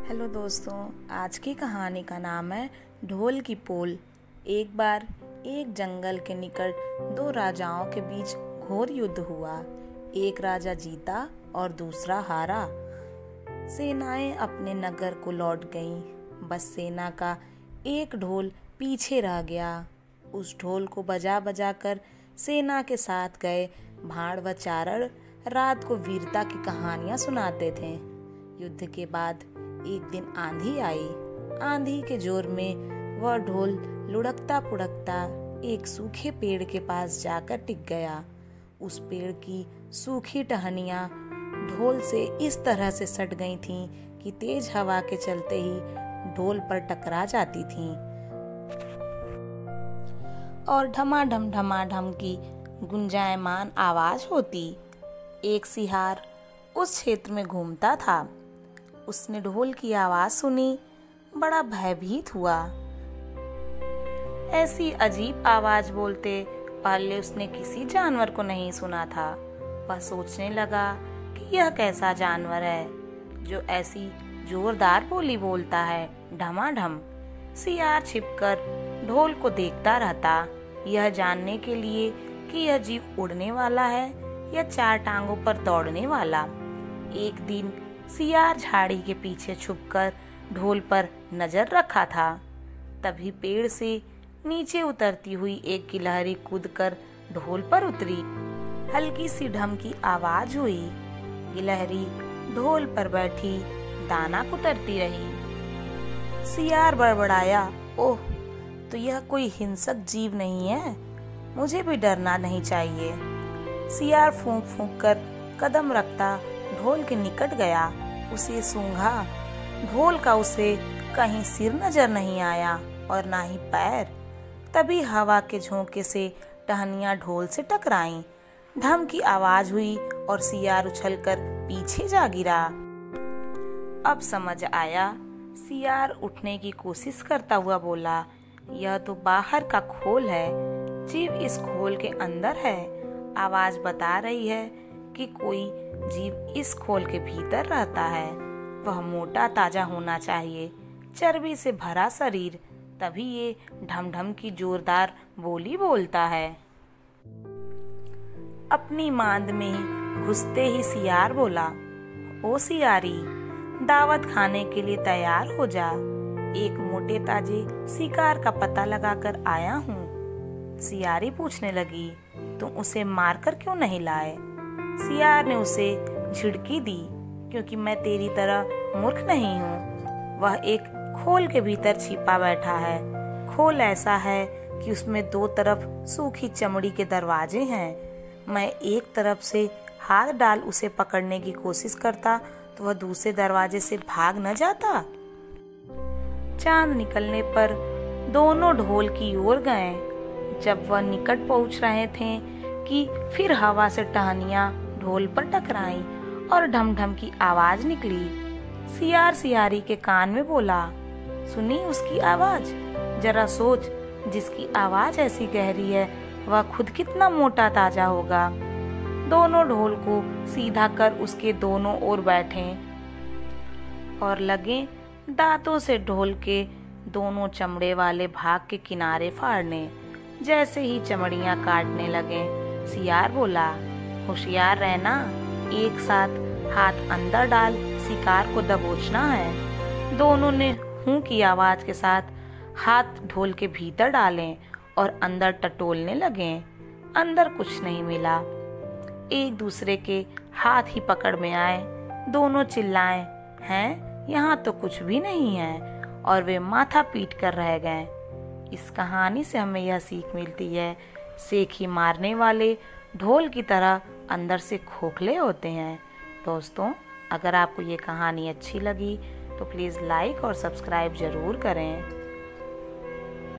Hello दोस्तों, आज की कहानी का नाम है ढोल की पोल। एक बार एक जंगल के निकट दो राजाओं के बीच घोर युद्ध हुआ। एक राजा जीता और दूसरा हारा। सेनाएं अपने नगर को लौट गईं। बस सेना का एक ढोल पीछे रह गया। उस ढोल को बजा बजा कर सेना के साथ गए भाड़ व चारण रात को वीरता की कहानियां सुनाते थे। युद्ध के बाद एक दिन आंधी आई। आंधी के जोर में वह ढोल लुढ़कता पुढ़कता एक सूखे पेड़ के पास जाकर टिक गया। उस पेड़ की सूखी टहनियां ढोल से इस तरह से सट गई थीं कि तेज हवा के चलते ही ढोल पर टकरा जाती थीं और ढमाढम की गुंजायमान आवाज होती। एक सियार उस क्षेत्र में घूमता था। उसने ढोल की आवाज सुनी, बड़ा भयभीत हुआ। ऐसी अजीब आवाज बोलते पहले उसने किसी जानवर को नहीं सुना था। वह सोचने लगा कि यह कैसा जानवर है जो ऐसी जोरदार बोली बोलता है। ढमाढम। सियार छिपकर ढोल को देखता रहता, यह जानने के लिए कि यह जीव उड़ने वाला है या चार टांगों पर दौड़ने वाला। एक दिन सियार झाड़ी के पीछे छुपकर ढोल पर नजर रखा था। तभी पेड़ से नीचे उतरती हुई एक गिलहरी कूदकर ढोल पर उतरी। हल्की सी ढम की आवाज हुई। गिलहरी ढोल पर बैठी दाना कुतरती रही। सियार बड़बड़ाया, ओह, तो यह कोई हिंसक जीव नहीं है, मुझे भी डरना नहीं चाहिए। सियार फूंक फूंक कर कदम रखता ढोल के निकट गया। उसे सूंघा। ढोल का उसे कहीं सिर नजर नहीं आया और ना ही पैर। तभी हवा के झोंके से टहनियां ढोल से टकराईं। ढम की आवाज हुई और सियार उछलकर पीछे जा गिरा। अब समझ आया। सियार उठने की कोशिश करता हुआ बोला, यह तो बाहर का खोल है, जीव इस खोल के अंदर है। आवाज बता रही है कि कोई जीव इस खोल के भीतर रहता है। वह मोटा ताजा होना चाहिए, चर्बी से भरा शरीर, तभी ये ढम की जोरदार बोली बोलता है। अपनी मांद में घुसते ही सियार बोला, ओ सियारी, दावत खाने के लिए तैयार हो जा। एक मोटे ताजे शिकार का पता लगाकर आया हूँ। सियारी पूछने लगी, तुम उसे मारकर क्यों नहीं लाए? सियार ने उसे झिड़की दी, क्योंकि मैं तेरी तरह मूर्ख नहीं हूँ। वह एक खोल के भीतर छिपा बैठा है। खोल ऐसा है कि उसमें दो तरफ सूखी चमड़ी के दरवाजे हैं। मैं एक तरफ से हाथ डाल उसे पकड़ने की कोशिश करता तो वह दूसरे दरवाजे से भाग न जाता। चांद निकलने पर दोनों ढोल की ओर गए। जब वह निकट पहुंच रहे थे कि फिर हवा से टहनियां ढोल पर टकराई और ढम की आवाज निकली। सियार सियारी के कान में बोला, सुनी उसकी आवाज? जरा सोच, जिसकी आवाज ऐसी गहरी है वह खुद कितना मोटा ताजा होगा। दोनों ढोल को सीधा कर उसके दोनों ओर बैठे और लगे दांतों से ढोल के दोनों चमड़े वाले भाग के किनारे फाड़ने। जैसे ही चमड़ियां काटने लगे, सियार बोला, होशियार रहना, एक साथ हाथ अंदर डाल शिकार को दबोचना है। दोनों ने हूं की आवाज के साथ हाथ ढोल के भीतर डाले और अंदर टटोलने लगे। अंदर कुछ नहीं मिला। एक दूसरे के हाथ ही पकड़ में आए। दोनों चिल्लाए, हैं, यहाँ तो कुछ भी नहीं है, और वे माथा पीट कर रह गए। इस कहानी से हमें यह सीख मिलती है, सेखी मारने वाले ढोल की तरह अंदर से खोखले होते हैं। दोस्तों, अगर आपको ये कहानी अच्छी लगी तो प्लीज़ लाइक और सब्सक्राइब ज़रूर करें।